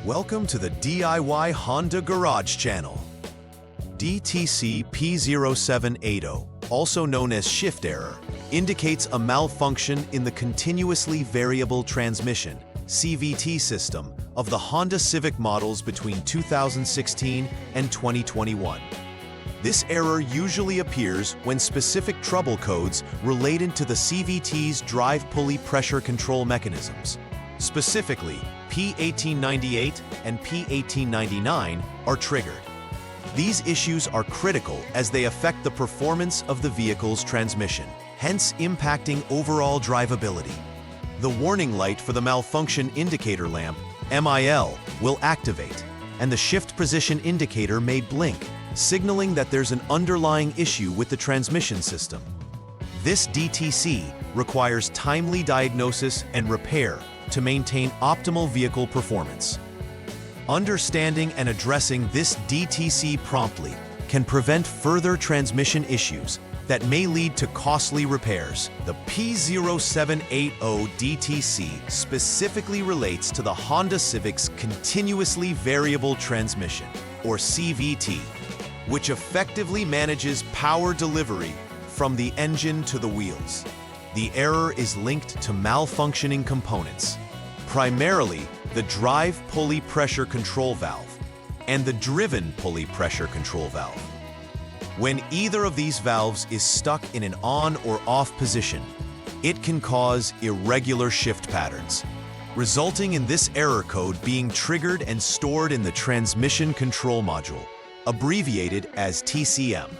Welcome to the DIY Honda Garage channel. DTC P0780, also known as shift error, indicates a malfunction in the continuously variable transmission (CVT) system of the Honda Civic models between 2016 and 2021. This error usually appears when specific trouble codes related to the CVT's drive pulley pressure control mechanisms. Specifically, P1898 and P1899 are triggered. These issues are critical as they affect the performance of the vehicle's transmission, hence impacting overall drivability. The warning light for the malfunction indicator lamp, MIL, will activate, and the shift position indicator may blink, signaling that there's an underlying issue with the transmission system. This DTC requires timely diagnosis and repair to maintain optimal vehicle performance. Understanding and addressing this DTC promptly can prevent further transmission issues that may lead to costly repairs. The P0780 DTC specifically relates to the Honda Civic's continuously variable transmission, or CVT, which effectively manages power delivery from the engine to the wheels. The error is linked to malfunctioning components, primarily the drive pulley pressure control valve and the driven pulley pressure control valve. When either of these valves is stuck in an on or off position, it can cause irregular shift patterns, resulting in this error code being triggered and stored in the transmission control module, abbreviated as TCM.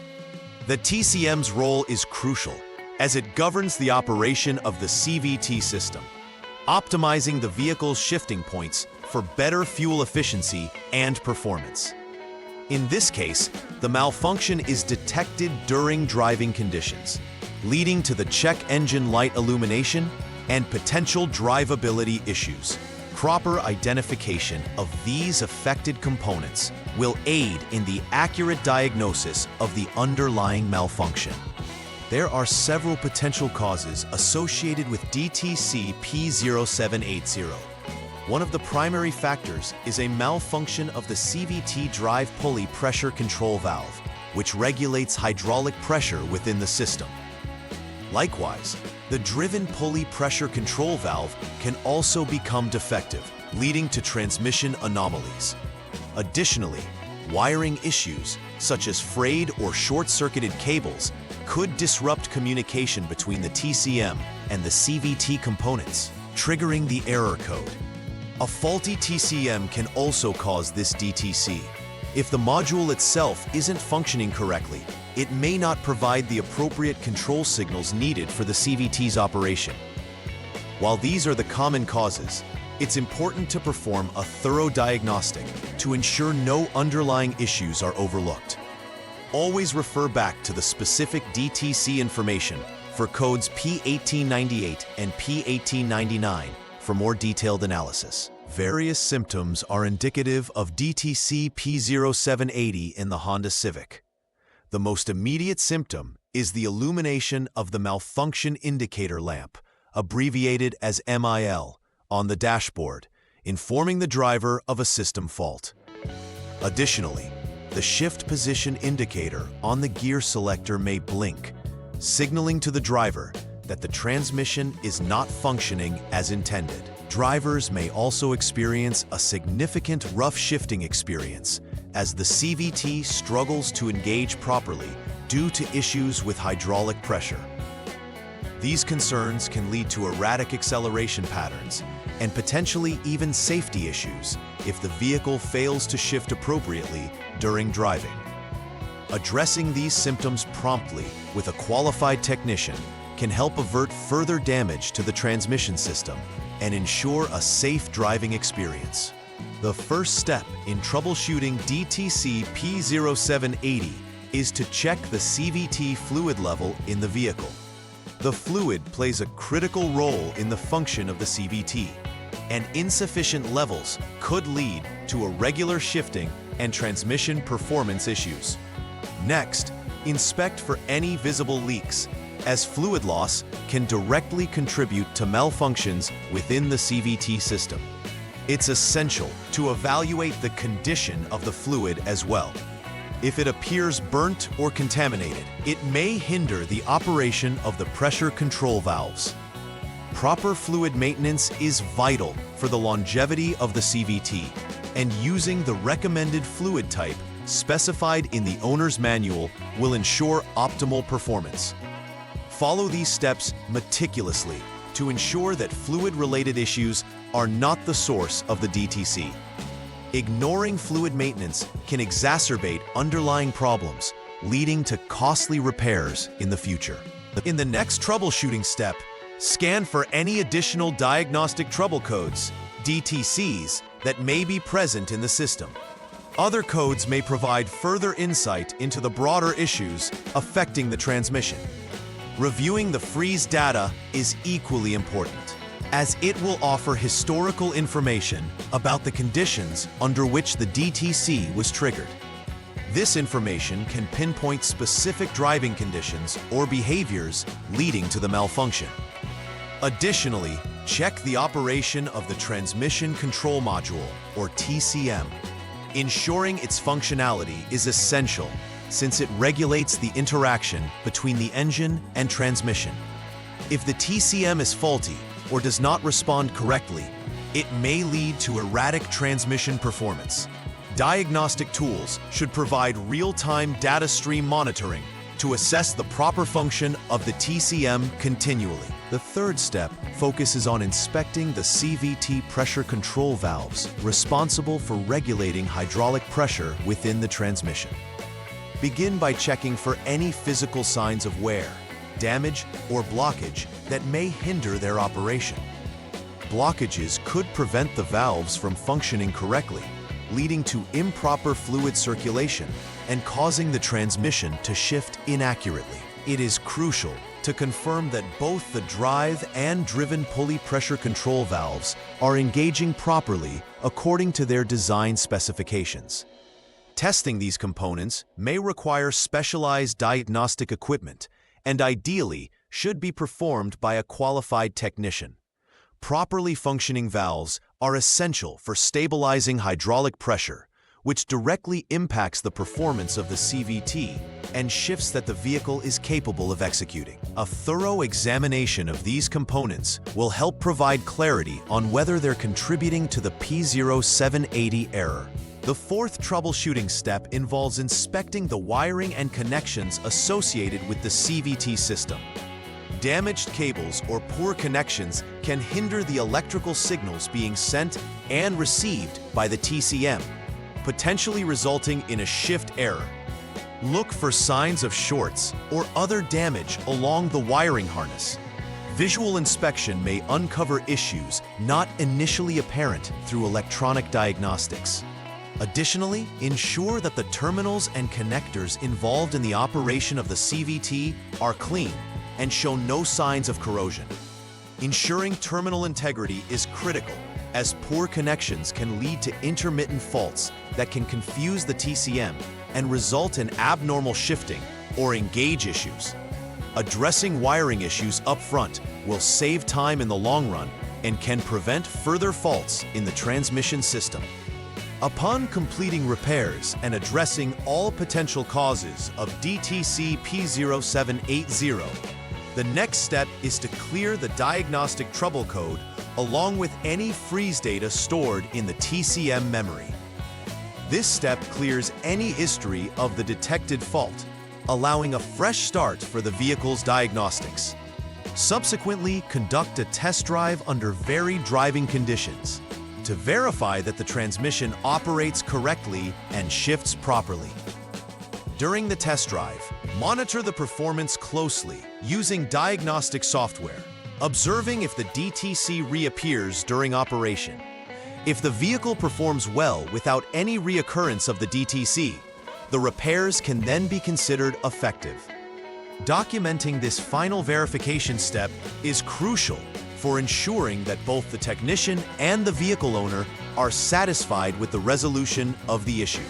The TCM's role is crucial as it governs the operation of the CVT system, optimizing the vehicle's shifting points for better fuel efficiency and performance. In this case, the malfunction is detected during driving conditions, leading to the check engine light illumination and potential drivability issues. Proper identification of these affected components will aid in the accurate diagnosis of the underlying malfunction. There are several potential causes associated with DTC P0780. One of the primary factors is a malfunction of the CVT drive pulley pressure control valve, which regulates hydraulic pressure within the system. Likewise, the driven pulley pressure control valve can also become defective, leading to transmission anomalies. Additionally, wiring issues, such as frayed or short-circuited cables, could disrupt communication between the TCM and the CVT components, triggering the error code. A faulty TCM can also cause this DTC. If the module itself isn't functioning correctly, it may not provide the appropriate control signals needed for the CVT's operation. While these are the common causes, it's important to perform a thorough diagnostic to ensure no underlying issues are overlooked. Always refer back to the specific DTC information for codes P1898 and P1899 for more detailed analysis. Various symptoms are indicative of DTC P0780 in the Honda Civic. The most immediate symptom is the illumination of the malfunction indicator lamp, abbreviated as MIL, on the dashboard, informing the driver of a system fault. Additionally, the shift position indicator on the gear selector may blink, signaling to the driver that the transmission is not functioning as intended. Drivers may also experience a significant rough shifting experience as the CVT struggles to engage properly due to issues with hydraulic pressure. These concerns can lead to erratic acceleration patterns and potentially even safety issues if the vehicle fails to shift appropriately during driving. Addressing these symptoms promptly with a qualified technician can help avert further damage to the transmission system and ensure a safe driving experience. The first step in troubleshooting DTC P0780 is to check the CVT fluid level in the vehicle. The fluid plays a critical role in the function of the CVT, and insufficient levels could lead to irregular shifting and transmission performance issues. Next, inspect for any visible leaks, as fluid loss can directly contribute to malfunctions within the CVT system. It's essential to evaluate the condition of the fluid as well. If it appears burnt or contaminated, it may hinder the operation of the pressure control valves. Proper fluid maintenance is vital for the longevity of the CVT, and using the recommended fluid type specified in the owner's manual will ensure optimal performance. Follow these steps meticulously to ensure that fluid-related issues are not the source of the DTC. Ignoring fluid maintenance can exacerbate underlying problems, leading to costly repairs in the future. In the next troubleshooting step, scan for any additional diagnostic trouble codes, DTCs, that may be present in the system. Other codes may provide further insight into the broader issues affecting the transmission. Reviewing the freeze data is equally important, as it will offer historical information about the conditions under which the DTC was triggered. This information can pinpoint specific driving conditions or behaviors leading to the malfunction. Additionally, check the operation of the Transmission Control Module, or TCM. Ensuring its functionality is essential since it regulates the interaction between the engine and transmission. If the TCM is faulty or does not respond correctly, it may lead to erratic transmission performance. Diagnostic tools should provide real-time data stream monitoring to assess the proper function of the TCM continually. The third step focuses on inspecting the CVT pressure control valves responsible for regulating hydraulic pressure within the transmission. Begin by checking for any physical signs of wear, damage, or blockage that may hinder their operation. Blockages could prevent the valves from functioning correctly, leading to improper fluid circulation and causing the transmission to shift inaccurately. It is crucial to confirm that both the drive and driven pulley pressure control valves are engaging properly according to their design specifications. Testing these components may require specialized diagnostic equipment and ideally should be performed by a qualified technician. Properly functioning valves are essential for stabilizing hydraulic pressure, which directly impacts the performance of the CVT and shifts that the vehicle is capable of executing. A thorough examination of these components will help provide clarity on whether they're contributing to the P0780 error. The fourth troubleshooting step involves inspecting the wiring and connections associated with the CVT system. Damaged cables or poor connections can hinder the electrical signals being sent and received by the TCM, potentially resulting in a shift error. Look for signs of shorts or other damage along the wiring harness. Visual inspection may uncover issues not initially apparent through electronic diagnostics. Additionally, ensure that the terminals and connectors involved in the operation of the CVT are clean and show no signs of corrosion. Ensuring terminal integrity is critical, as poor connections can lead to intermittent faults that can confuse the TCM and result in abnormal shifting or engage issues. Addressing wiring issues up front will save time in the long run and can prevent further faults in the transmission system. Upon completing repairs and addressing all potential causes of DTC P0780, the next step is to clear the diagnostic trouble code along with any freeze data stored in the TCM memory. This step clears any history of the detected fault, allowing a fresh start for the vehicle's diagnostics. Subsequently, conduct a test drive under varied driving conditions to verify that the transmission operates correctly and shifts properly. During the test drive, monitor the performance closely using diagnostic software, observing if the DTC reappears during operation. If the vehicle performs well without any reoccurrence of the DTC, the repairs can then be considered effective. Documenting this final verification step is crucial for ensuring that both the technician and the vehicle owner are satisfied with the resolution of the issue.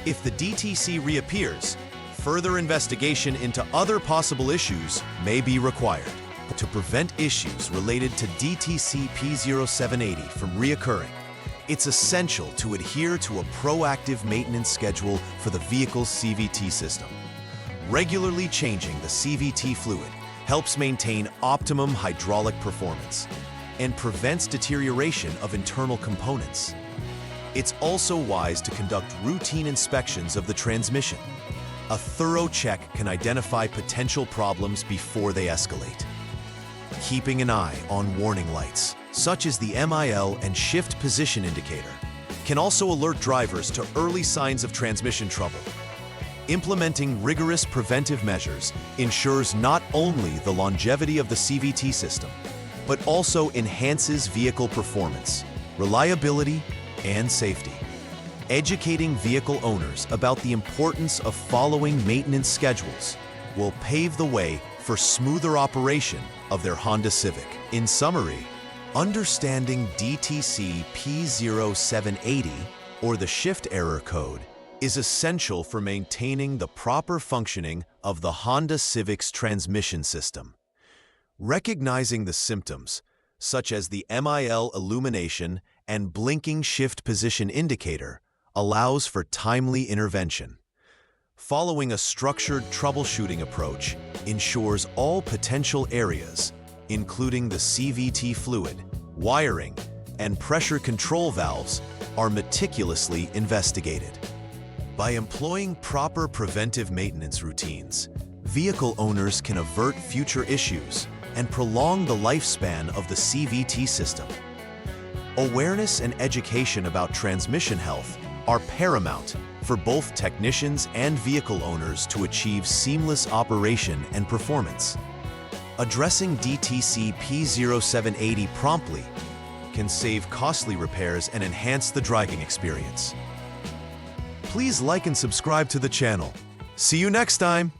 If the DTC reappears, further investigation into other possible issues may be required. To prevent issues related to DTC P0780 from reoccurring, It's essential to adhere to a proactive maintenance schedule for the vehicle's CVT system. Regularly changing the CVT fluid helps maintain optimum hydraulic performance and prevents deterioration of internal components. It's also wise to conduct routine inspections of the transmission. A thorough check can identify potential problems before they escalate. Keeping an eye on warning lights, such as the MIL and shift position indicator, can also alert drivers to early signs of transmission trouble. Implementing rigorous preventive measures ensures not only the longevity of the CVT system, but also enhances vehicle performance, reliability, and safety. Educating vehicle owners about the importance of following maintenance schedules will pave the way for smoother operation of their Honda Civic. In summary, understanding DTC P0780, or the shift error code, is essential for maintaining the proper functioning of the Honda Civic's transmission system. Recognizing the symptoms, such as the MIL illumination and blinking shift position indicator, allows for timely intervention. Following a structured troubleshooting approach ensures all potential areas, including the CVT fluid, wiring, and pressure control valves, are meticulously investigated. By employing proper preventive maintenance routines, vehicle owners can avert future issues and prolong the lifespan of the CVT system. Awareness and education about transmission health are paramount for both technicians and vehicle owners to achieve seamless operation and performance. Addressing DTC P0780 promptly can save costly repairs and enhance the driving experience. Please like and subscribe to the channel. See you next time!